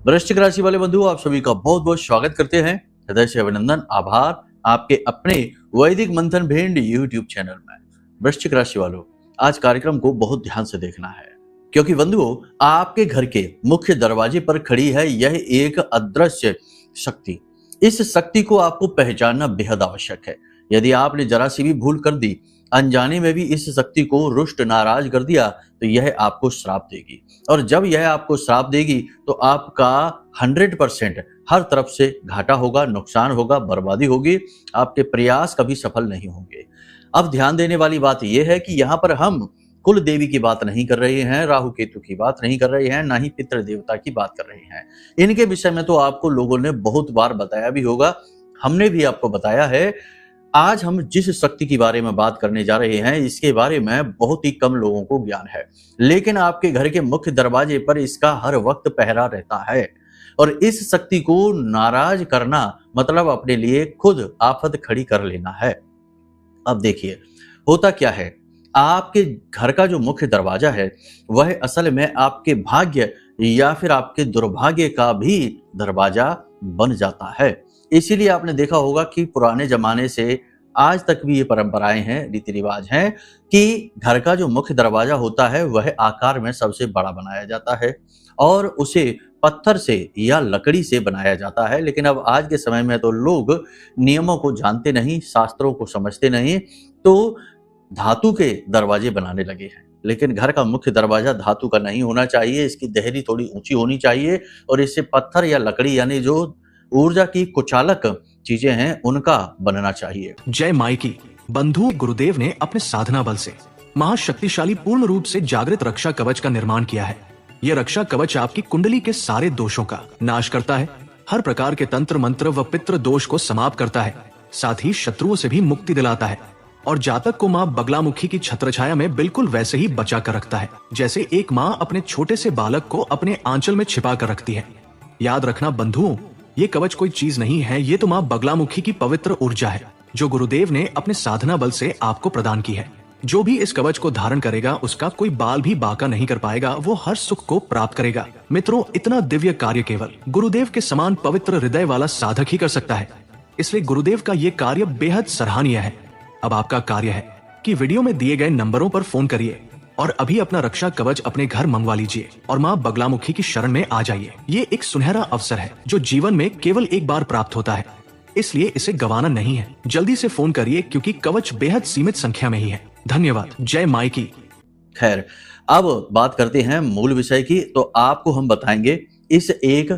वृश्चिक राशि वाले बंधु, आप सभी का बहुत बहुत स्वागत करते हैं। हृदय से अभिनंदन, आभार आपके अपने वैदिक मंथन भेंड यूट्यूब चैनल में। वृश्चिक राशि वालों, आज कार्यक्रम को बहुत ध्यान से देखना है, क्योंकि बंधुओं, आपके घर के मुख्य दरवाजे पर खड़ी है यह एक अदृश्य शक्ति। इस शक्ति को आपको पहचानना बेहद आवश्यक है। यदि आपने जरा सी भी भूल कर दी, अनजाने में भी इस शक्ति को रुष्ट नाराज कर दिया, तो यह आपको श्राप देगी। और जब यह आपको श्राप देगी तो आपका 100% हर तरफ से घाटा होगा, नुकसान होगा, बर्बादी होगी, आपके प्रयास कभी सफल नहीं होंगे। अब ध्यान देने वाली बात यह है कि यहाँ पर हम कुल देवी की बात नहीं कर रहे हैं, राहु केतु की बात नहीं कर रहे हैं, ना ही पितृ देवता की बात कर रहे हैं। इनके विषय में तो आपको लोगों ने बहुत बार बताया भी होगा, हमने भी आपको बताया है। आज हम जिस शक्ति के बारे में बात करने जा रहे हैं, इसके बारे में बहुत ही कम लोगों को ज्ञान है, लेकिन आपके घर के मुख्य दरवाजे पर इसका हर वक्त पहरा रहता है। और इस शक्ति को नाराज करना मतलब अपने लिए खुद आफत खड़ी कर लेना है। अब देखिए, होता क्या है, आपके घर का जो मुख्य दरवाजा है वह असल में आपके भाग्य या फिर आपके दुर्भाग्य का भी दरवाजा बन जाता है। इसीलिए आपने देखा होगा कि पुराने जमाने से आज तक भी ये परंपराएं हैं, रीति रिवाज हैं कि घर का जो मुख्य दरवाजा होता है वह आकार में सबसे बड़ा बनाया जाता है और उसे पत्थर से या लकड़ी से बनाया जाता है। लेकिन अब आज के समय में तो लोग नियमों को जानते नहीं, शास्त्रों को समझते नहीं, तो धातु के दरवाजे बनाने लगे हैं। लेकिन घर का मुख्य दरवाजा धातु का नहीं होना चाहिए, इसकी देहरी थोड़ी ऊंची होनी चाहिए और इससे पत्थर या लकड़ी यानी जो ऊर्जा की कुचालक चीजें हैं उनका बनना चाहिए। जय माई की। बंधु गुरुदेव ने अपने साधना बल से महाशक्तिशाली पूर्ण रूप से जागृत रक्षा कवच का निर्माण किया है। यह रक्षा कवच आपकी कुंडली के सारे दोषों का नाश करता है, हर प्रकार के तंत्र मंत्र व पितृ दोष को समाप्त करता है, साथ ही शत्रुओं से भी मुक्ति दिलाता है और जातक को माँ बगलामुखी की छत्रछाया में बिल्कुल वैसे ही बचा कर रखता है, जैसे एक माँ अपने छोटे से बालक को अपने आंचल में छिपा कर रखती है। याद रखना बंधुओं, ये कवच कोई चीज नहीं है, ये तो माँ बगलामुखी की पवित्र ऊर्जा है जो गुरुदेव ने अपने साधना बल से आपको प्रदान की है। जो भी इस कवच को धारण करेगा उसका कोई बाल भी बाका नहीं कर पाएगा, वो हर सुख को प्राप्त करेगा। मित्रों, इतना दिव्य कार्य केवल गुरुदेव के समान पवित्र हृदय वाला साधक ही कर सकता है, इसलिए गुरुदेव का ये कार्य बेहद सराहनीय है। अब आपका कार्य है कि वीडियो में दिए गए नंबरों पर फोन करिए और अभी अपना रक्षा कवच अपने घर मंगवा लीजिए और माँ बगलामुखी की शरण में आ जाइए। ये एक सुनहरा अवसर है जो जीवन में केवल एक बार प्राप्त होता है, इसलिए इसे गंवाना नहीं है। जल्दी से फोन करिए क्योंकि कवच बेहद सीमित संख्या में ही है। धन्यवाद। जय माई की। खैर, अब बात करते हैं मूल विषय की। तो आपको हम बताएंगे इस एक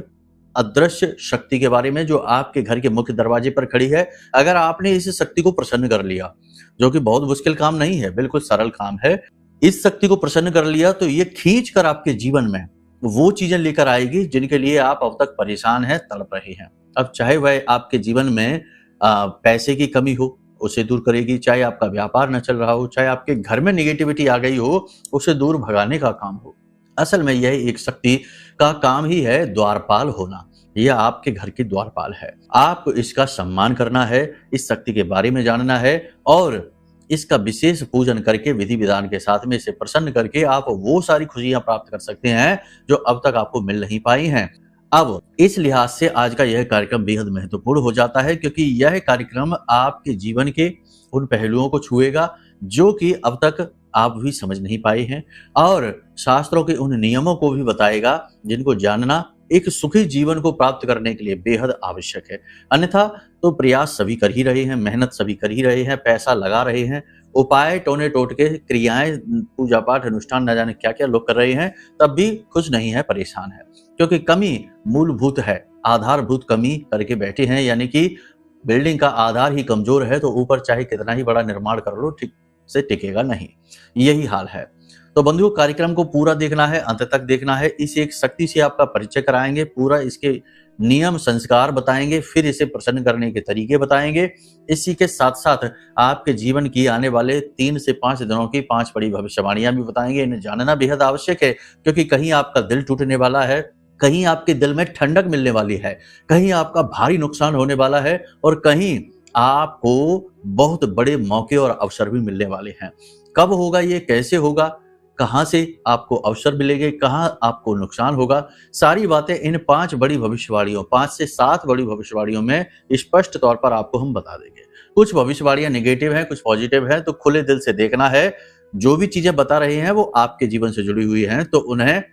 अदृश्य शक्ति के बारे में जो आपके घर के मुख्य दरवाजे पर खड़ी है। अगर आपने इस शक्ति को प्रसन्न कर लिया, जो कि बहुत मुश्किल काम नहीं है, बिल्कुल सरल काम है, इस शक्ति को प्रसन्न कर लिया तो ये खींच कर आपके जीवन में वो चीजें लेकर आएगी जिनके लिए आप अब तक परेशान हैं, तड़प रहे हैं। अब चाहे वह आपके जीवन में पैसे की कमी हो, उसे दूर करेगी, चाहे आपका व्यापार न चल रहा हो, चाहे आपके घर में नेगेटिविटी आ गई हो, उसे दूर भगाने का काम हो। असल में यह एक शक्ति का काम ही है द्वारपाल होना। यह आपके घर की द्वारपाल है। आपको इसका सम्मान करना है, इस शक्ति के बारे में जानना है और इसका विशेष पूजन करके विधि विधान के साथ में इसे प्रसन्न करके आप वो सारी खुशियां प्राप्त कर सकते हैं जो अब तक आपको मिल नहीं पाई हैं। अब इस लिहाज से आज का यह कार्यक्रम बेहद महत्वपूर्ण हो जाता है, क्योंकि यह कार्यक्रम आपके जीवन के उन पहलुओं को छुएगा जो कि अब तक आप भी समझ नहीं पाए हैं और शास्त्रों के उन नियमों को भी बताएगा जिनको जानना एक सुखी जीवन को प्राप्त करने के लिए बेहद आवश्यक है। अन्यथा तो प्रयास सभी कर ही रहे हैं, मेहनत सभी कर ही रहे हैं, पैसा लगा रहे हैं, उपाय टोने टोटके क्रियाएं, पूजा पाठ अनुष्ठान न जाने क्या क्या लोग कर रहे हैं, तब भी खुश नहीं है, परेशान है, क्योंकि कमी मूलभूत है, आधारभूत कमी करके बैठे हैं। यानी कि बिल्डिंग का आधार ही कमजोर है तो ऊपर चाहे कितना ही बड़ा निर्माण कर लो, ठीक से टिकेगा नहीं। यही हाल है। तो बंधुओं, कार्यक्रम को पूरा देखना है, अंत तक देखना है। इस एक शक्ति से आपका परिचय कराएंगे, पूरा इसके नियम संस्कार बताएंगे, फिर इसे प्रसन्न करने के तरीके बताएंगे। इसी के साथ साथ आपके जीवन की आने वाले 3 से 5 दिनों की 5 बड़ी भविष्यवाणियां भी बताएंगे। इन्हें जानना बेहद आवश्यक है, क्योंकि कहीं आपका दिल टूटने वाला है, कहीं आपके दिल में ठंडक मिलने वाली है, कहीं आपका भारी नुकसान होने वाला है और कहीं आपको बहुत बड़े मौके और अवसर भी मिलने वाले हैं। कब होगा ये, कैसे होगा, कहाँ से आपको अवसर मिलेंगे, कहाँ आपको नुकसान होगा, सारी बातें इन 5 बड़ी भविष्यवाणियों, 5 से 7 बड़ी भविष्यवाणियों में स्पष्ट तौर पर आपको हम बता देंगे। कुछ भविष्यवाणियां नेगेटिव हैं, कुछ पॉजिटिव हैं, तो खुले दिल से देखना है। जो भी चीजें बता रहे हैं वो आपके जीवन से जुड़ी हुई हैं, तो उन्हें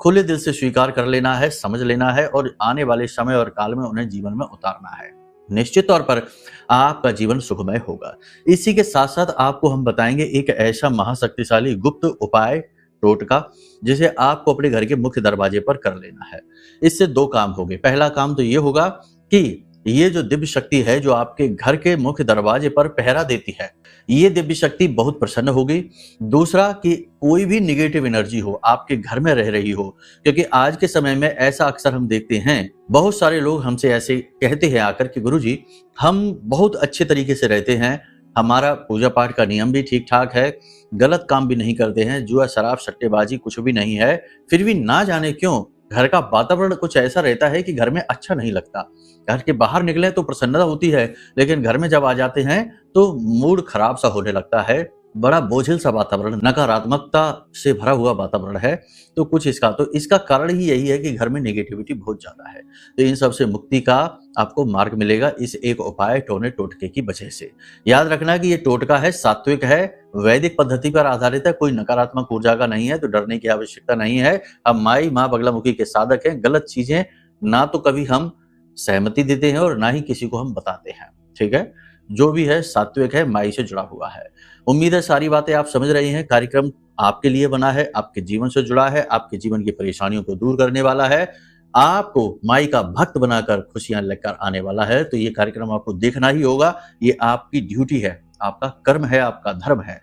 खुले दिल से स्वीकार कर लेना है, समझ लेना है और आने वाले समय और काल में उन्हें जीवन में उतारना है। निश्चित तौर पर आपका जीवन सुखमय होगा। इसी के साथ साथ आपको हम बताएंगे एक ऐसा महाशक्तिशाली गुप्त उपाय, टोटका, जिसे आपको अपने घर के मुख्य दरवाजे पर कर लेना है। इससे 2 काम होंगे। पहला काम तो ये होगा कि ये जो दिव्य शक्ति है जो आपके घर के मुख्य दरवाजे पर पहरा देती है, ये दिव्य शक्ति बहुत प्रसन्न होगी। दूसरा कि कोई भी निगेटिव एनर्जी हो आपके घर में रह रही हो, क्योंकि आज के समय में ऐसा अक्सर हम देखते हैं, बहुत सारे लोग हमसे ऐसे कहते हैं आकर कि गुरुजी हम बहुत अच्छे तरीके से रहते हैं, हमारा पूजा पाठ का नियम भी ठीक ठाक है, गलत काम भी नहीं करते हैं, जुआ शराब सट्टेबाजी कुछ भी नहीं है, फिर भी ना जाने क्यों घर का वातावरण कुछ ऐसा रहता है कि घर में अच्छा नहीं लगता। घर के बाहर निकले तो प्रसन्नता होती है, लेकिन घर में जब आ जाते हैं तो मूड खराब सा होने लगता है, बड़ा बोझिल सा वातावरण, नकारात्मकता से भरा हुआ वातावरण है। तो कुछ इसका कारण ही यही है कि घर में नेगेटिविटी बहुत ज्यादा है। तो इन सब से मुक्ति का आपको मार्ग मिलेगा इस एक उपाय टोने टोटके की वजह से। याद रखना कि ये टोटका है, सात्विक है, वैदिक पद्धति पर आधारित है, कोई नकारात्मक ऊर्जा का नहीं है, तो डरने की आवश्यकता नहीं है। हम माई माँ बगलामुखी के साधक हैं, गलत चीजें ना तो कभी हम सहमति देते हैं और ना ही किसी को हम बताते हैं। ठीक है, जो भी है सात्विक है, माई से जुड़ा हुआ है। उम्मीद है सारी बातें आप समझ रही हैं। कार्यक्रम आपके लिए बना है, आपके जीवन से जुड़ा है, आपके जीवन की परेशानियों को दूर करने वाला है, आपको माई का भक्त बनाकर खुशियां लेकर आने वाला है। तो ये कार्यक्रम आपको देखना ही होगा, ये आपकी ड्यूटी है, आपका कर्म है, आपका धर्म है।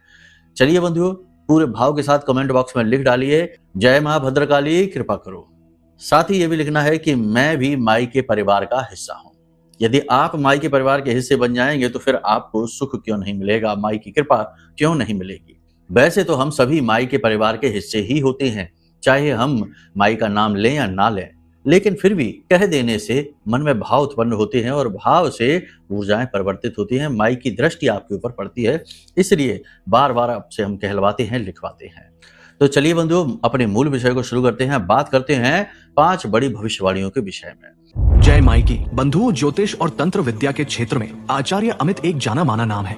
चलिए बंधुओं, पूरे भाव के साथ कमेंट बॉक्स में लिख डालिए, जय मां भद्रकाली कृपा करो। साथ ही ये भी लिखना है कि मैं भी माई के परिवार का हिस्सा हूं। यदि आप माई के परिवार के हिस्से बन जाएंगे तो फिर आपको सुख क्यों नहीं मिलेगा, माई की कृपा क्यों नहीं मिलेगी। वैसे तो हम सभी माई के परिवार के हिस्से ही होते हैं, चाहे हम माई का नाम लें या ना लें, लेकिन फिर भी कह देने से मन में भाव उत्पन्न होते हैं और भाव से ऊर्जाएं परिवर्तित होती हैं, माई की दृष्टि आपके ऊपर पड़ती है, इसलिए बार बार आपसे हम कहलवाते हैं, लिखवाते हैं। तो चलिए बंधुओं, अपने मूल विषय को शुरू करते हैं। बात करते हैं 5 बड़ी भविष्यवाणियों के विषय में। जय माई की। बंधुओं, ज्योतिष और तंत्र विद्या के क्षेत्र में आचार्य अमित एक जाना माना नाम है।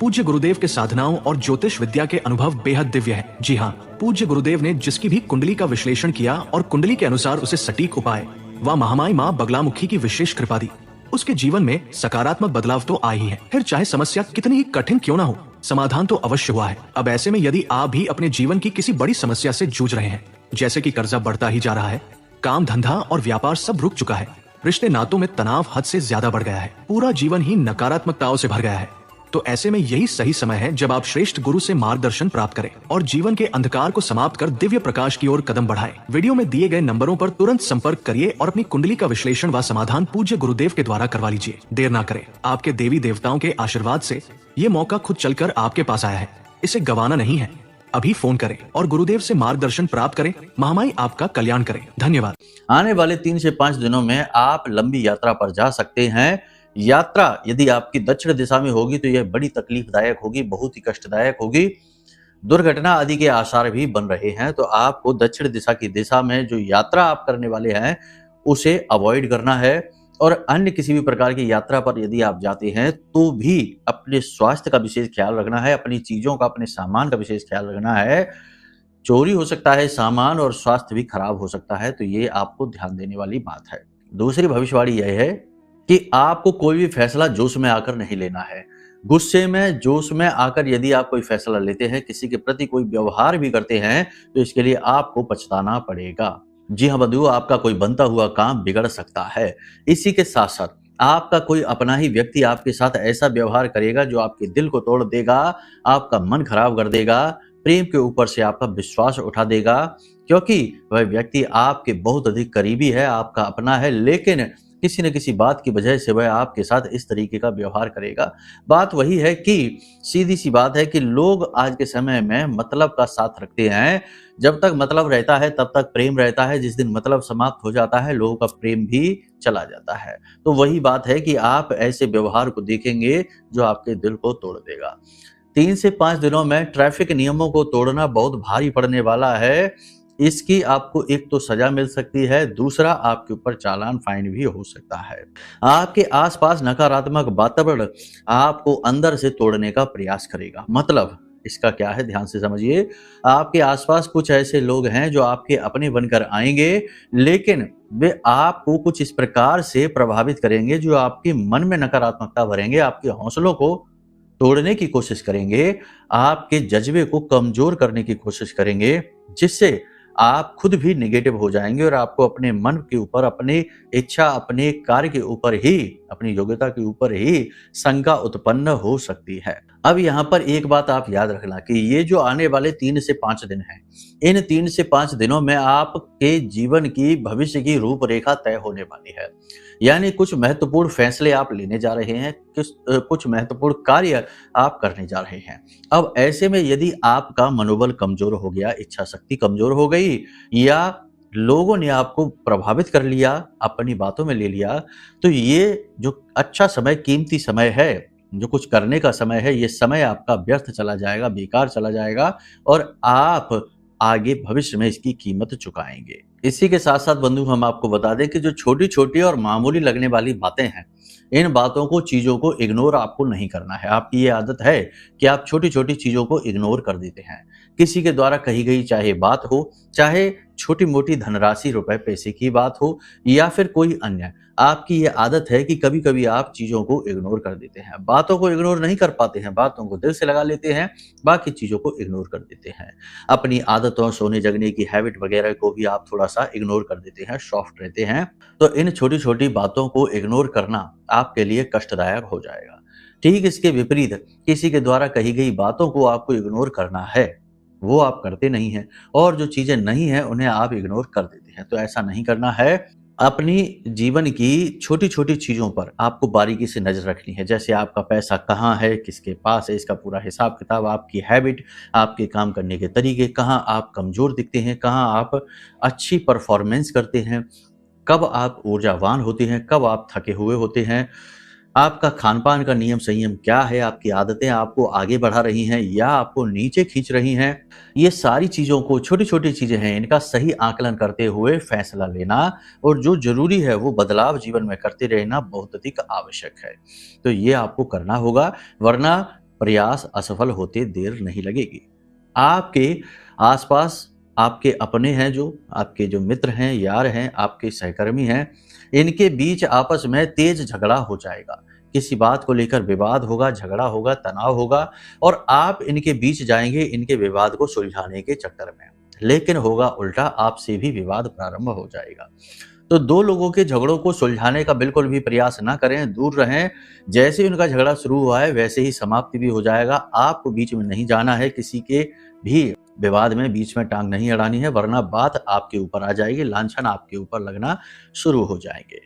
पूज्य गुरुदेव के साधनाओं और ज्योतिष विद्या के अनुभव बेहद दिव्य है। जी हाँ, पूज्य गुरुदेव ने जिसकी भी कुंडली का विश्लेषण किया और कुंडली के अनुसार उसे सटीक उपाय व महामाई माँ बगलामुखी की विशेष कृपा दी, उसके जीवन में सकारात्मक बदलाव तो आए ही है। फिर चाहे समस्या कितनी ही कठिन क्यों ना हो, समाधान तो अवश्य हुआ है। अब ऐसे में यदि आप भी अपने जीवन की किसी बड़ी समस्या से जूझ रहे हैं, जैसे कि कर्जा बढ़ता ही जा रहा है, काम धंधा और व्यापार सब रुक चुका है, रिश्ते नातों में तनाव हद से ज्यादा बढ़ गया है, पूरा जीवन ही नकारात्मकताओं से भर गया है, तो ऐसे में यही सही समय है जब आप श्रेष्ठ गुरु से मार्गदर्शन प्राप्त करें और जीवन के अंधकार को समाप्त कर दिव्य प्रकाश की ओर कदम बढ़ाएं। वीडियो में दिए गए नंबरों पर तुरंत संपर्क करिए और अपनी कुंडली का विश्लेषण व समाधान पूज्य गुरुदेव के द्वारा करवा लीजिए। देर ना करें, आपके देवी देवताओं के आशीर्वाद से ये मौका खुद चलकर आपके पास आया है, इसे गंवाना नहीं है। अभी फोन करें और गुरुदेव से मार्गदर्शन प्राप्त करें। महामाई आपका कल्याण करें। धन्यवाद। आने वाले 3 से 5 दिनों में आप लंबी यात्रा पर जा सकते हैं। यात्रा यदि आपकी दक्षिण दिशा में होगी तो यह बड़ी तकलीफदायक होगी, बहुत ही कष्टदायक होगी, दुर्घटना आदि के आसार भी बन रहे हैं। तो आपको दक्षिण दिशा की दिशा में जो यात्रा आप करने वाले हैं उसे अवॉइड करना है। और अन्य किसी भी प्रकार की यात्रा पर यदि आप जाते हैं तो भी अपने स्वास्थ्य का विशेष ख्याल रखना है, अपनी चीजों का, अपने सामान का विशेष ख्याल रखना है। चोरी हो सकता है सामान और स्वास्थ्य भी खराब हो सकता है, तो ये आपको ध्यान देने वाली बात है। दूसरी भविष्यवाणी यह है कि आपको कोई भी फैसला जोश में आकर नहीं लेना है। गुस्से में, जोश में आकर यदि आप कोई फैसला लेते हैं, किसी के प्रति कोई व्यवहार भी करते हैं, तो इसके लिए आपको पछताना पड़ेगा। जी हाँ बंधुओं, आपका कोई बनता हुआ काम बिगड़ सकता है। इसी के साथ साथ आपका कोई अपना ही व्यक्ति आपके साथ ऐसा व्यवहार करेगा जो आपके दिल को तोड़ देगा, आपका मन खराब कर देगा, प्रेम के ऊपर से आपका विश्वास उठा देगा, क्योंकि वह व्यक्ति आपके बहुत अधिक करीबी है, आपका अपना है, लेकिन किसी न किसी बात की वजह से वह आपके साथ इस तरीके का व्यवहार करेगा। बात वही है कि सीधी सी बात है कि लोग आज के समय में मतलब का साथ रखते हैं। जब तक मतलब रहता है तब तक प्रेम रहता है, जिस दिन मतलब समाप्त हो जाता है लोगों का प्रेम भी चला जाता है। तो वही बात है कि आप ऐसे व्यवहार को देखेंगे जो आपके दिल को तोड़ देगा। 3 से 5 दिनों में ट्रैफिक नियमों को तोड़ना बहुत भारी पड़ने वाला है। इसकी आपको एक तो सजा मिल सकती है, दूसरा आपके ऊपर चालान फाइन भी हो सकता है। आपके आसपास नकारात्मक वातावरण आपको अंदर से तोड़ने का प्रयास करेगा। मतलब इसका क्या है, ध्यान से समझिए। आपके आसपास कुछ ऐसे लोग हैं जो आपके अपने बनकर आएंगे, लेकिन वे आपको कुछ इस प्रकार से प्रभावित करेंगे जो आपके मन में नकारात्मकता भरेंगे, आपके हौसलों को तोड़ने की कोशिश करेंगे, आपके जज्बे को कमजोर करने की कोशिश करेंगे, जिससे आप खुद भी नेगेटिव हो जाएंगे और आपको अपने मन के ऊपर, अपनी इच्छा, अपने कार्य के ऊपर ही, अपनी योग्यता के ऊपर ही शंका उत्पन्न हो सकती है। अब यहाँ पर एक बात आप याद रखना कि ये जो आने वाले 3 से 5 दिन हैं, इन 3 से 5 दिनों में आपके जीवन की, भविष्य की रूपरेखा तय होने वाली है। यानी कुछ महत्वपूर्ण फैसले आप लेने जा रहे हैं, कुछ महत्वपूर्ण कार्य आप करने जा रहे हैं। अब ऐसे में यदि आपका मनोबल कमजोर हो गया, इच्छा शक्ति कमजोर हो गई, या लोगों ने आपको प्रभावित कर लिया, अपनी बातों में ले लिया, तो ये जो अच्छा समय, कीमती समय है, जो कुछ करने का समय है, ये समय आपका व्यर्थ चला जाएगा, बेकार चला जाएगा और आप आगे भविष्य में इसकी कीमत चुकाएंगे। इसी के साथ साथ बंधु हम आपको बता दें कि जो छोटी छोटी और मामूली लगने वाली बातें हैं, इन बातों को, चीजों को इग्नोर आपको नहीं करना है। आपकी ये आदत है कि आप छोटी छोटी चीजों को इग्नोर कर देते हैं। किसी के द्वारा कही गई चाहे बात हो, चाहे छोटी मोटी धनराशि, रुपए पैसे की बात हो, या फिर कोई अन्य, आपकी ये आदत है कि कभी कभी आप चीजों को इग्नोर कर देते हैं। बातों को इग्नोर नहीं कर पाते हैं, बातों को दिल से लगा लेते हैं, बाकी चीजों को इग्नोर कर देते हैं। अपनी आदतों, सोने जगने की हैबिट वगैरह को भी आप थोड़ा सा इग्नोर कर देते हैं, सॉफ्ट रहते हैं। तो इन छोटी छोटी बातों को इग्नोर करना आपके लिए कष्टदायक हो जाएगा। ठीक इसके विपरीत, किसी के द्वारा कही गई बातों को आपको इग्नोर करना है, वो आप करते नहीं हैं, और जो चीजें नहीं हैं उन्हें आप इग्नोर कर देते हैं। तो ऐसा नहीं करना है। अपनी जीवन की छोटी छोटी चीजों पर आपको बारीकी से नजर रखनी है। जैसे आपका पैसा कहाँ है, किसके पास है, इसका पूरा हिसाब किताब, आपकी हैबिट, आपके काम करने के तरीके, कहाँ आप कमजोर दिखते हैं, कहाँ आप अच्छी परफॉर्मेंस करते हैं, कब आप ऊर्जावान होते हैं, कब आप थके हुए होते हैं, आपका खान-पान का नियम संयम क्या है, आपकी आदतें आपको आगे बढ़ा रही हैं या आपको नीचे खींच रही हैं। ये सारी चीज़ों को, छोटी-छोटी चीज़ें हैं, इनका सही आकलन करते हुए फैसला लेना और जो ज़रूरी है वो बदलाव जीवन में करते रहना बहुत अधिक आवश्यक है। तो ये आपको करना होगा, वरना प्रयास असफल होते देर नहीं लगेगी। आपके आस-पास आपके अपने हैं, जो आपके जो मित्र हैं, यार हैं, आपके सहकर्मी हैं, इनके बीच आपस में तेज झगड़ा हो जाएगा। किसी बात को लेकर विवाद होगा, झगड़ा होगा, तनाव होगा और आप इनके बीच जाएंगे इनके विवाद को सुलझाने के चक्कर में। लेकिन होगा उल्टा, आपसे भी विवाद प्रारंभ हो जाएगा। तो दो लोगों के झगड़ों को सुलझाने का बिल्कुल भी प्रयास ना करें, दूर रहें। जैसे ही उनका झगड़ा शुरू हुआ है वैसे ही समाप्ति भी हो जाएगा। आपको बीच में नहीं जाना है, किसी के भी विवाद में बीच में टांग नहीं अड़ानी है, वरना बात आपके ऊपर आ जाएगी, लांछन आपके ऊपर लगना शुरू हो जाएंगे।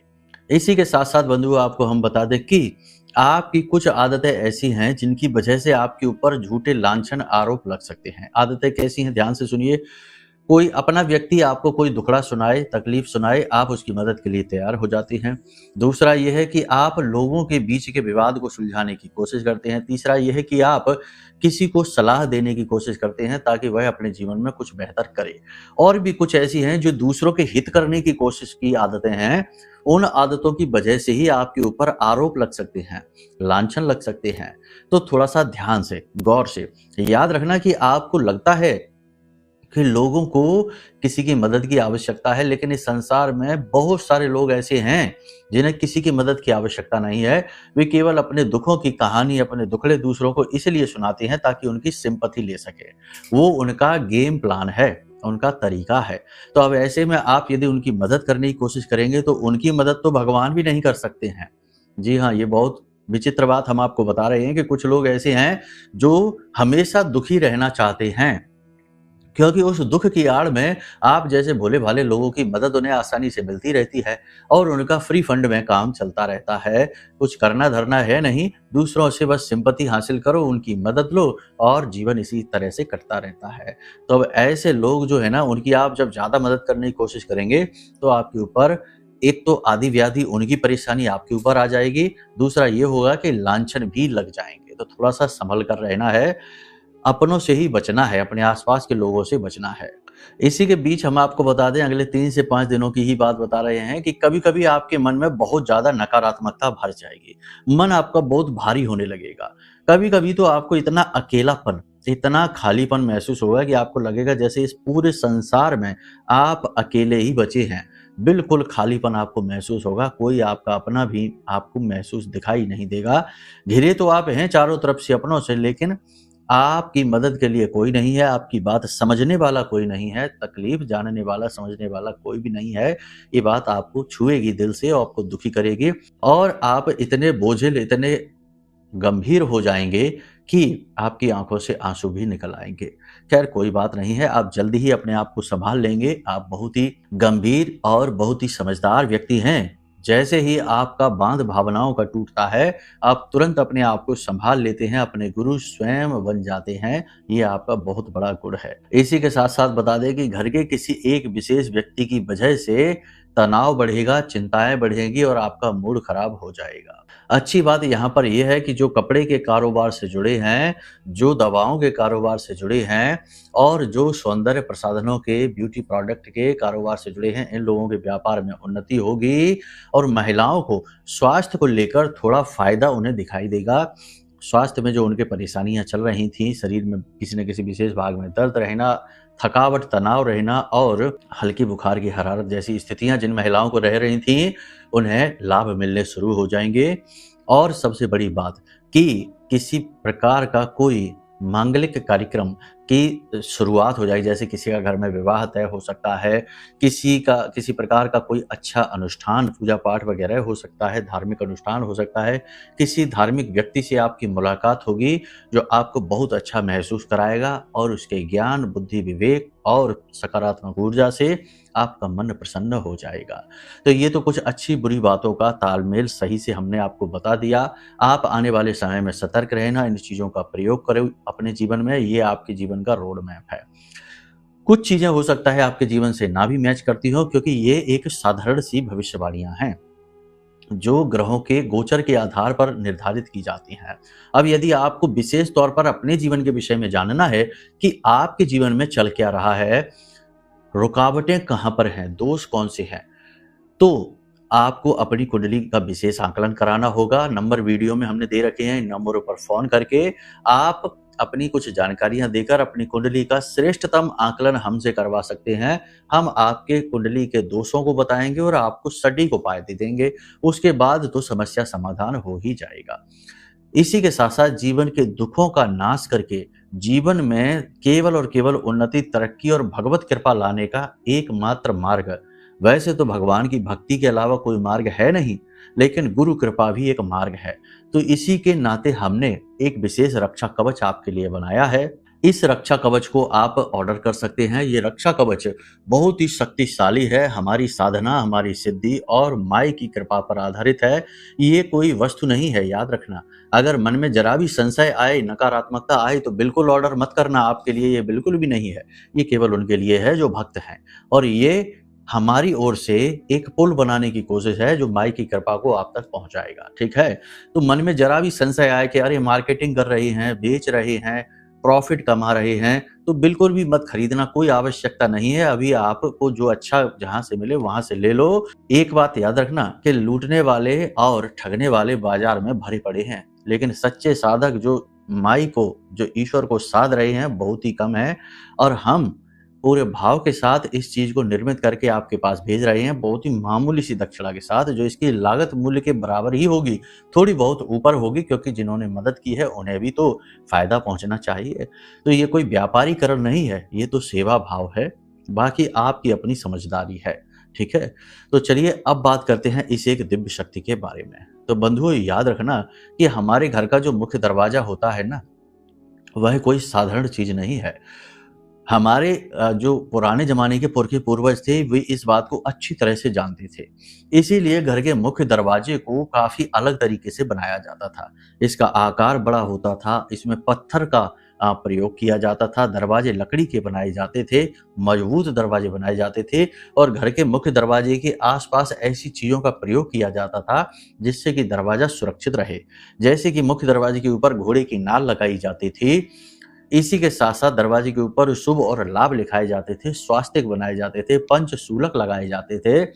इसी के साथ साथ बंधु आपको हम बता दें कि आपकी कुछ आदतें ऐसी हैं जिनकी वजह से आपके ऊपर झूठे लांछन आरोप लग सकते हैं। आदतें कैसी हैं, ध्यान से सुनिए। कोई अपना व्यक्ति आपको कोई दुखड़ा सुनाए, तकलीफ सुनाए, आप उसकी मदद के लिए तैयार हो जाते हैं। दूसरा यह है कि आप लोगों के बीच के विवाद को सुलझाने की कोशिश करते हैं। तीसरा यह है कि आप किसी को सलाह देने की कोशिश करते हैं ताकि वह अपने जीवन में कुछ बेहतर करे। और भी कुछ ऐसी हैं जो दूसरों के हित करने की कोशिश की आदतें हैं। उन आदतों की वजह से ही आपके ऊपर आरोप लग सकते हैं, लांछन लग सकते हैं। तो थोड़ा सा ध्यान से, गौर से याद रखना कि आपको लगता है कि लोगों को किसी की मदद की आवश्यकता है, लेकिन इस संसार में बहुत सारे लोग ऐसे हैं जिन्हें किसी की मदद की आवश्यकता नहीं है। वे केवल अपने दुखों की कहानी, अपने दुखड़े दूसरों को इसलिए सुनाते हैं ताकि उनकी सिंपैथी ले सके। वो उनका गेम प्लान है, उनका तरीका है। तो अब ऐसे में आप यदि उनकी मदद करने की कोशिश करेंगे तो उनकी मदद तो भगवान भी नहीं कर सकते हैं। जी हाँ, ये बहुत विचित्र बात हम आपको बता रहे हैं कि कुछ लोग ऐसे हैं जो हमेशा दुखी रहना चाहते हैं, क्योंकि उस दुख की आड़ में आप जैसे भोले भाले लोगों की मदद उन्हें आसानी से मिलती रहती है और उनका फ्री फंड में काम चलता रहता है। कुछ करना धरना है नहीं, दूसरों से बस सिंपैथी हासिल करो, उनकी मदद लो और जीवन इसी तरह से कटता रहता है। तो अब ऐसे लोग जो है ना, उनकी आप जब ज़्यादा मदद करने की कोशिश करेंगे तो आपके ऊपर एक तो आदि व्याधि, उनकी परेशानी आपके ऊपर आ जाएगी। दूसरा ये होगा कि लांछन भी लग जाएंगे। जाएगी। तो थोड़ा सा संभल कर रहना है, अपनों से ही बचना है, अपने आसपास के लोगों से बचना है। इसी के बीच हम आपको बता दें, अगले 3 से 5 दिनों की ही बात बता रहे हैं कि कभी-कभी आपके मन में बहुत ज़्यादा नकारात्मकता भर जाएगी। मन आपका बहुत भारी होने लगेगा। कभी-कभी तो आपको इतना अकेलापन, इतना खालीपन महसूस होगा कि आपको लगेगा जैसे इस पूरे संसार में आप अकेले ही बचे हैं। बिल्कुल खालीपन आपको महसूस होगा, कोई आपका अपना भी आपको महसूस दिखाई नहीं देगा। घिरे तो आप हैं चारों तरफ से अपनों से, लेकिन आपकी मदद के लिए कोई नहीं है, आपकी बात समझने वाला कोई नहीं है, तकलीफ जानने वाला, समझने वाला कोई भी नहीं है। ये बात आपको छुएगी दिल से और आपको दुखी करेगी और आप इतने बोझिल, इतने गंभीर हो जाएँगे कि आपकी आँखों से आँसू भी निकल आएँगे। खैर कोई बात नहीं है, आप जल्दी ही अपने आप को सँभाल लेंगे। आप बहुत ही गंभीर और बहुत ही समझदार व्यक्ति हैं। जैसे ही आपका बाँध भावनाओं का टूटता है, आप तुरंत अपने आप को सँभाल लेते हैं, अपने गुरु स्वयं बन जाते हैं। ये आपका बहुत बड़ा गुण है। इसी के साथ-साथ बता दें कि घर के किसी एक विशेष व्यक्ति की वजह से तनाव बढ़ेगा, चिंताएँ बढ़ेंगी और आपका मूड खराब हो जाएगा। अच्छी बात यहाँ पर ये है कि जो कपड़े के कारोबार से जुड़े हैं, जो दवाओं के कारोबार से जुड़े हैं और जो सौंदर्य प्रसाधनों के, ब्यूटी प्रोडक्ट के कारोबार से जुड़े हैं, इन लोगों के व्यापार में उन्नति होगी और महिलाओं को स्वास्थ्य को लेकर थोड़ा फ़ायदा उन्हें दिखाई देगा। स्वास्थ्य में जो उनके परेशानियाँ चल रही थीं, शरीर में किसी न किसी विशेष भाग में दर्द रहना, थकावट, तनाव रहना और हल्की बुखार की हरारत जैसी स्थितियाँ जिन महिलाओं को रह रही थीं, उन्हें लाभ मिलने शुरू हो जाएँगे। और सबसे बड़ी बात कि किसी प्रकार का कोई मांगलिक कार्यक्रम की शुरुआत हो जाएगी, जैसे किसी का घर में विवाह तय हो सकता है, किसी प्रकार का कोई अच्छा अनुष्ठान, पूजा-पाठ वगैरह हो सकता है, धार्मिक अनुष्ठान हो सकता है, किसी धार्मिक व्यक्ति से आपकी मुलाकात होगी, जो आपको बहुत अच्छा महसूस कराएगा और उसके ज्ञान, बुद्धि, विवेक और सकारात्मक ऊर्जा से आपका मन प्रसन्न हो जाएगा। तो ये तो कुछ अच्छी-बुरी बातों का तालमेल सही से हमने आपको बता दिया। आप आने वाले समय में सतर्क रहना, इन चीज़ों का प्रयोग करें अपने जीवन में, ये आपके जीवन का रोड मैप है। कुछ चीज़ें हो सकता है आपके जीवन से ना भी मैच करती हों, क्योंकि ये एक साधारण सी भविष्यवाणियाँ हैं, जो ग्रहों के गोचर के आधार पर निर्धारित की जाती हैं। अब यदि आपको विशेष तौर पर अपने जीवन के विषय में जानना है कि आपके जीवन में चल क्या रहा है, रुकावटें कहाँ पर हैं, दोष कौन से हैं, तो आपको अपनी कुंडली का विशेष आकलन कराना होगा। नंबर वीडियो में हमने दे रखे हैं, इन नंबरों पर फ़ोन करके आप अपनी कुछ जानकारियाँ देकर अपनी कुंडली का श्रेष्ठतम आकलन हमसे करवा सकते हैं। हम आपके कुंडली के दोषों को बताएँगे और आपको सटीक उपाय दे देंगे। उसके बाद तो समस्या समाधान हो ही जाएगा। इसी के साथ-साथ जीवन के दुखों का नाश करके जीवन में केवल और केवल उन्नति, तरक्की और भगवत कृपा लाने का एकमात्र मार्ग, वैसे तो भगवान की भक्ति के अलावा कोई मार्ग है नहीं, लेकिन गुरु कृपा भी एक मार्ग है। तो इसी के नाते हमने एक विशेष रक्षा कवच आपके लिए बनाया है। इस रक्षा कवच को आप ऑर्डर कर सकते हैं। ये रक्षा कवच बहुत ही शक्तिशाली है, हमारी साधना, हमारी सिद्धि और माई की कृपा पर आधारित है। ये कोई वस्तु नहीं है, याद रखना। अगर मन में जरा भी संशय आए, नकारात्मकता आए तो बिल्कुल ऑर्डर मत करना, आपके लिए ये बिल्कुल भी नहीं है। ये केवल उनके लिए है जो भक्त हैं और ये हमारी ओर से एक पुल बनाने की कोशिश है जो माई की कृपा को आप तक पहुंचाएगा, ठीक है? तो मन में जरा भी संशय आए कि अरे मार्केटिंग कर रहे हैं, बेच रहे हैं, प्रॉफिट कमा रहे हैं, तो बिल्कुल भी मत खरीदना, कोई आवश्यकता नहीं है। अभी आपको जो अच्छा जहाँ से मिले वहाँ से ले लो। एक बात याद रखना कि लूटने वाले और ठगने वाले बाजार में भरे पड़े हैं, लेकिन सच्चे साधक जो माई को, जो ईश्वर को साध रहे हैं, बहुत ही कम है और हम पूरे भाव के साथ इस चीज़ को निर्मित करके आपके पास भेज रहे हैं, बहुत ही मामूली सी दक्षिणा के साथ, जो इसकी लागत मूल्य के बराबर ही होगी, थोड़ी बहुत ऊपर होगी, क्योंकि जिन्होंने मदद की है उन्हें भी तो फ़ायदा पहुंचना चाहिए। तो ये कोई व्यापारीकरण नहीं है, ये तो सेवा भाव है, बाकी आपकी अपनी समझदारी है, ठीक है? तो चलिए अब बात करते हैं इस एक दिव्य शक्ति के बारे में। तो बंधुओं याद रखना कि हमारे घर का जो मुख्य दरवाज़ा होता है ना, वह कोई साधारण चीज़ नहीं है। हमारे जो पुराने ज़माने के पुरखे पूर्वज थे, वे इस बात को अच्छी तरह से जानते थे। इसीलिए घर के मुख्य दरवाजे को काफ़ी अलग तरीके से बनाया जाता था। इसका आकार बड़ा होता था, इसमें पत्थर का प्रयोग किया जाता था। दरवाजे लकड़ी के बनाए जाते थे, मजबूत दरवाजे बनाए जाते थे और घर के मुख्य दरवाजे के आसपास ऐसी चीज़ों का प्रयोग किया जाता था जिससे कि दरवाज़ा सुरक्षित रहे। जैसे कि मुख्य दरवाजे के ऊपर घोड़े की नाल लगाई जाती थी, इसी के साथ-साथ दरवाजे के ऊपर शुभ और लाभ लिखाए जाते थे, स्वास्तिक बनाए जाते थे, पंचशूलक लगाए जाते थे।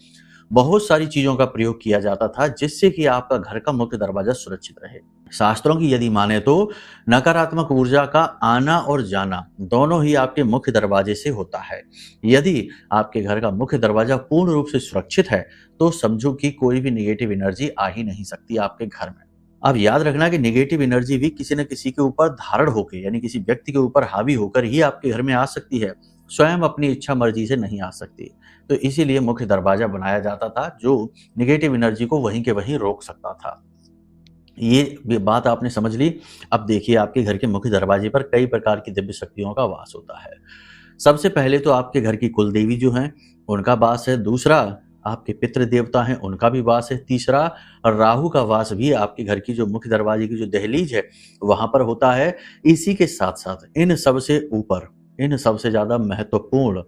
बहुत सारी चीज़ों का प्रयोग किया जाता था जिससे कि आपका घर का मुख्य दरवाज़ा सुरक्षित रहे। शास्त्रों की यदि माने तो नकारात्मक ऊर्जा का आना और जाना दोनों ही आपके मुख्य दरवाजे से होता है। यदि आपके घर का मुख्य दरवाज़ा पूर्ण रूप से सुरक्षित है, तो समझो कि कोई भी नेगेटिव एनर्जी आ ही नहीं सकती आपके घर में। अब याद रखना कि नेगेटिव एनर्जी भी किसी न किसी के ऊपर धारण होकर यानी किसी व्यक्ति के ऊपर हावी होकर ही आपके घर में आ सकती है, स्वयं अपनी इच्छा मर्जी से नहीं आ सकती। तो इसीलिए मुख्य दरवाजा बनाया जाता था जो नेगेटिव एनर्जी को वहीं के वहीं रोक सकता था। ये बात आपने समझ ली। अब देखिए आपके घर के मुख्य दरवाजे पर कई प्रकार की दिव्य शक्तियों का वास होता है। सबसे पहले तो आपके घर की कुल देवी जो हैं उनका वास है। दूसरा आपके पितृ देवता हैं उनका भी वास है। तीसरा राहु का वास भी आपके घर की जो मुख्य दरवाजे की जो दहलीज है वहां पर होता है। इसी के साथ साथ इन सबसे ऊपर इन सबसे ज्यादा महत्वपूर्ण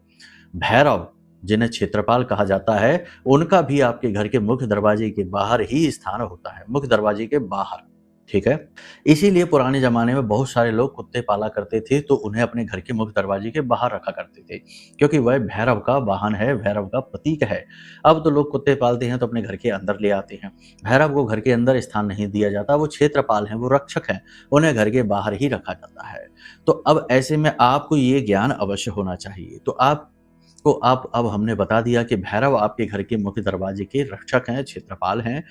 भैरव जिन्हें क्षेत्रपाल कहा जाता है उनका भी आपके घर के मुख्य दरवाजे के बाहर ही स्थान होता है, मुख्य दरवाजे के बाहर। ठीक है, इसीलिए पुराने जमाने में बहुत सारे लोग कुत्ते पाला करते थे तो उन्हें अपने घर के मुख्य दरवाजे के बाहर रखा करते थे क्योंकि वह भैरव का वाहन है, भैरव का प्रतीक है। अब तो लोग कुत्ते पालते हैं तो अपने घर के अंदर ले आते हैं। भैरव को घर के अंदर स्थान नहीं दिया जाता, वो क्षेत्रपाल हैं, वो रक्षक हैं, उन्हें घर के बाहर ही रखा जाता है। तो अब ऐसे में आपको ये ज्ञान अवश्य होना चाहिए। तो अब हमने बता दिया कि भैरव आपके घर के मुख्य दरवाजे के रक्षक हैं, क्षेत्रपाल हैं।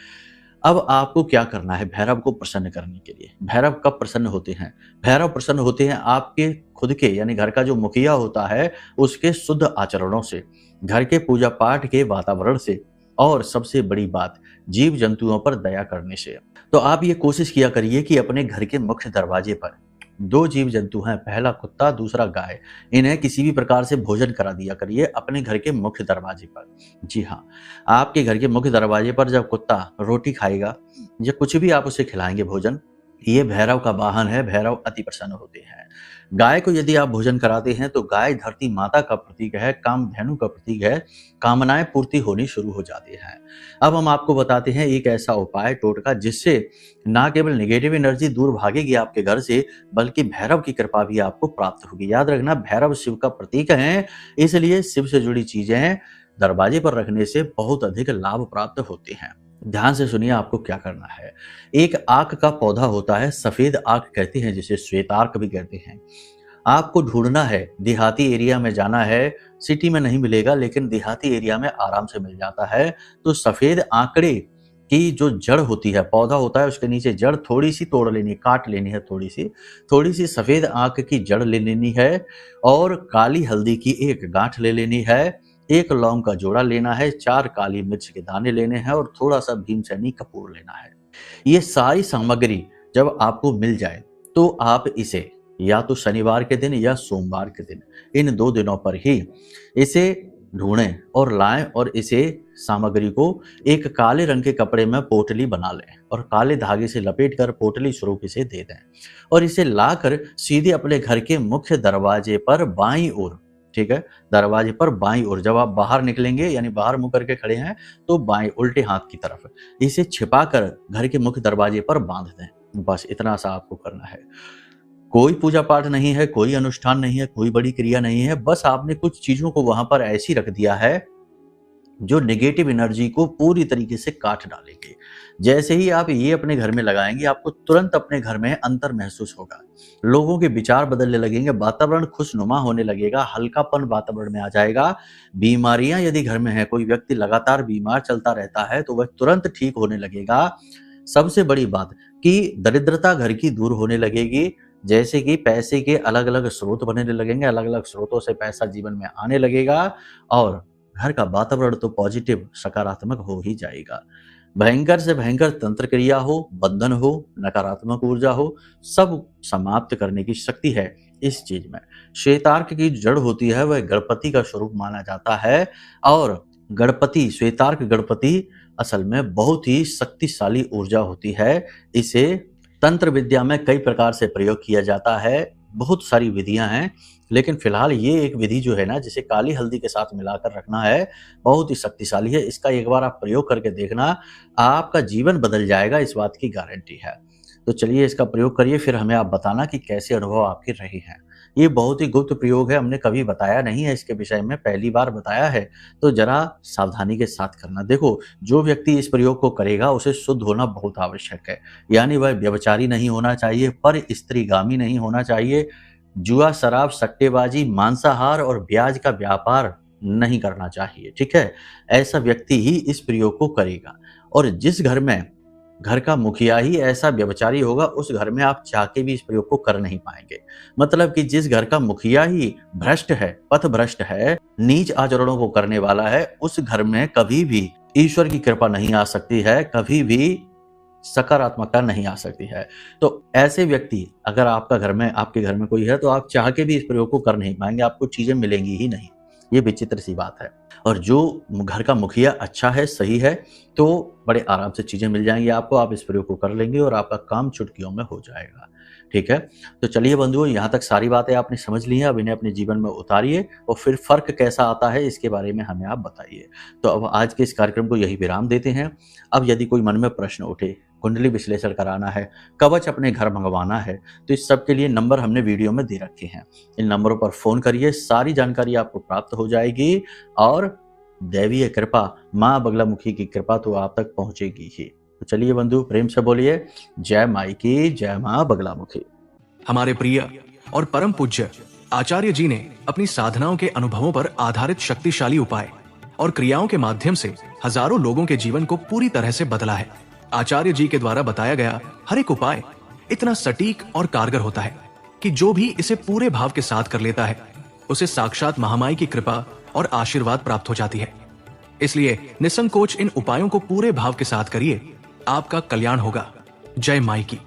अब आपको क्या करना है भैरव को प्रसन्न करने के लिए? भैरव कब प्रसन्न होते हैं? भैरव प्रसन्न होते हैं आपके खुद के यानी घर का जो मुखिया होता है उसके शुद्ध आचरणों से, घर के पूजा पाठ के वातावरण से और सबसे बड़ी बात जीव जंतुओं पर दया करने से। तो आप ये कोशिश किया करिए कि अपने घर के मुख्य दरवाजे पर दो जीव जंतु हैं, पहला कुत्ता दूसरा गाय, इन्हें किसी भी प्रकार से भोजन करा दिया करिए अपने घर के मुख्य दरवाजे पर। जी हाँ, आपके घर के मुख्य दरवाजे पर जब कुत्ता रोटी खाएगा या कुछ भी आप उसे खिलाएंगे भोजन, ये भैरव का वाहन है, भैरव अति प्रसन्न होते हैं। गाय को यदि आप भोजन कराते हैं तो गाय धरती माता का प्रतीक है, कामधेनु का प्रतीक है, कामनाएं पूर्ति होनी शुरू हो जाती हैं। अब हम आपको बताते हैं एक ऐसा उपाय टोटका जिससे ना केवल नेगेटिव एनर्जी दूर भागेगी आपके घर से बल्कि भैरव की कृपा भी आपको प्राप्त होगी। याद रखना भैरव शिव का प्रतीक है, इसलिए शिव से जुड़ी चीजें दरवाजे पर रखने से बहुत अधिक लाभ प्राप्त होते हैं। ध्यान से सुनिए आपको क्या करना है। एक आक का पौधा होता है, सफेद आक कहते हैं जिसे श्वेतार्क भी कहते हैं। आपको ढूंढना है, देहाती एरिया में जाना है, सिटी में नहीं मिलेगा लेकिन देहाती एरिया में आराम से मिल जाता है। तो सफेद आंकड़े की जो जड़ होती है, पौधा होता है उसके नीचे जड़ थोड़ी सी तोड़ लेनी, काट लेनी है, थोड़ी सी सफेद आंक की जड़ ले लेनी है और काली हल्दी की एक गांठ ले लेनी है, एक लौंग का जोड़ा लेना है, 4 काली मिर्च के दाने लेने हैं और थोड़ा सा भीमसेनी कपूर लेना है। ये सारी सामग्री जब आपको मिल जाए तो आप इसे या तो शनिवार के दिन या सोमवार के दिन, इन 2 दिनों पर ही इसे ढूंढें और लाएं और इसे सामग्री को एक काले रंग के कपड़े में पोटली बना लें और काले धागे से लपेटकर पोटली स्वरूप इसे दे दें और इसे लाकर सीधे अपने घर के मुख्य दरवाजे पर बाईं ओर, ठीक है, दरवाजे पर बाईं ओर जब आप बाहर निकलेंगे यानी बाहर मुंह करके खड़े हैं तो बाएं उल्टे हाथ की तरफ इसे छिपाकर घर के मुख्य दरवाजे पर बांध दें। बस इतना सा आपको करना है। कोई पूजा पाठ नहीं है, कोई अनुष्ठान नहीं है, कोई बड़ी क्रिया नहीं है, बस आपने कुछ चीजों को वहां पर ऐसी रख दिया है जो नेगेटिव एनर्जी को पूरी तरीके से काट डालेंगे। जैसे ही आप ये अपने घर में लगाएंगे आपको तुरंत अपने घर में अंतर महसूस होगा, लोगों के विचार बदलने लगेंगे, वातावरण खुशनुमा होने लगेगा, हल्कापन वातावरण में आ जाएगा। बीमारियां यदि घर में है, कोई व्यक्ति लगातार बीमार चलता रहता है तो वह तुरंत ठीक होने लगेगा। सबसे बड़ी बात कि दरिद्रता घर की दूर होने लगेगी, जैसे कि पैसे के अलग अलग स्रोत बनने लगेंगे, अलग अलग स्रोतों से पैसा जीवन में आने लगेगा और घर का वातावरण तो पॉजिटिव सकारात्मक हो ही जाएगा। भयंकर से भयंकर तंत्र क्रिया हो, बंधन हो, नकारात्मक ऊर्जा हो, सब समाप्त करने की शक्ति है इस चीज में। श्वेतार्क की जड़ होती है वह गणपति का स्वरूप माना जाता है और गणपति, श्वेतार्क गणपति असल में बहुत ही शक्तिशाली ऊर्जा होती है। इसे तंत्र विद्या में कई प्रकार से प्रयोग किया जाता है। बहुत सारी विधियां हैं, लेकिन फिलहाल ये एक विधि जो है ना, जिसे काली हल्दी के साथ मिलाकर रखना है, बहुत ही शक्तिशाली है। इसका एक बार आप प्रयोग करके देखना, आपका जीवन बदल जाएगा, इस बात की गारंटी है। तो चलिए इसका प्रयोग करिए, फिर हमें आप बताना कि कैसे अनुभव आपके रहे हैं। ये बहुत ही गुप्त प्रयोग है, हमने कभी बताया नहीं है इसके विषय में, पहली बार बताया है, तो जरा सावधानी के साथ करना। देखो, जो व्यक्ति इस प्रयोग को करेगा उसे शुद्ध होना बहुत आवश्यक है, यानी वह व्यभिचारी नहीं होना चाहिए, पर स्त्रीगामी नहीं होना चाहिए, जुआ, शराब, सट्टेबाजी, मांसाहार और ब्याज का व्यापार नहीं करना चाहिए, ठीक है। ऐसा व्यक्ति ही इस प्रयोग को करेगा। और जिस घर में घर का मुखिया ही ऐसा व्यभिचारी होगा, उस घर में आप चाह के भी इस प्रयोग को कर नहीं पाएंगे। मतलब कि जिस घर का मुखिया ही भ्रष्ट है, पथ भ्रष्ट है, नीच आचरणों को करने वाला है, उस घर में कभी भी ईश्वर की कृपा नहीं आ सकती है, कभी भी सकारात्मकता नहीं आ सकती है। तो ऐसे व्यक्ति अगर आपके घर में कोई है, तो आप चाह के भी इस प्रयोग को कर नहीं पाएंगे, आपको चीजें मिलेंगी ही नहीं। ये विचित्र सी बात है। और जो घर का मुखिया अच्छा है, सही है, तो बड़े आराम से चीजें मिल जाएंगी आपको, आप इस प्रयोग को कर लेंगे और आपका काम चुटकियों में हो जाएगा, ठीक है। तो चलिए बंधुओं, यहाँ तक सारी बातें आपने समझ ली हैं, अब इन्हें अपने जीवन में उतारिए और फिर फर्क कैसा आता है इसके बारे में हमें आप बताइए। तो अब आज के इस कार्यक्रम को यही विराम देते हैं। अब यदि कोई मन में प्रश्न उठे, कुंडली विश्लेषण कराना है, कवच अपने घर मंगवाना है, तो इस सब के लिए नंबर हमने वीडियो में दे रखे हैं। इन नंबरों पर फोन करिए, सारी जानकारी आपको प्राप्त हो जाएगी और दैवीय कृपा, माँ बगलामुखी की कृपा तो आप तक पहुंचेगी ही। तो चलिए बंधु, प्रेम से बोलिए, जय माई की, जय माँ बगलामुखी। हमारे प्रिय और परम पूज्य आचार्य जी ने अपनी साधनाओं के अनुभवों पर आधारित शक्तिशाली उपाय और क्रियाओं के माध्यम से हजारों लोगों के जीवन को पूरी तरह से बदला है। आचार्य जी के द्वारा बताया गया हर एक उपाय इतना सटीक और कारगर होता है कि जो भी इसे पूरे भाव के साथ कर लेता है, उसे साक्षात महामाई की कृपा और आशीर्वाद प्राप्त हो जाती है। इसलिए निसंकोच इन उपायों को पूरे भाव के साथ करिए, आपका कल्याण होगा। जय माई की।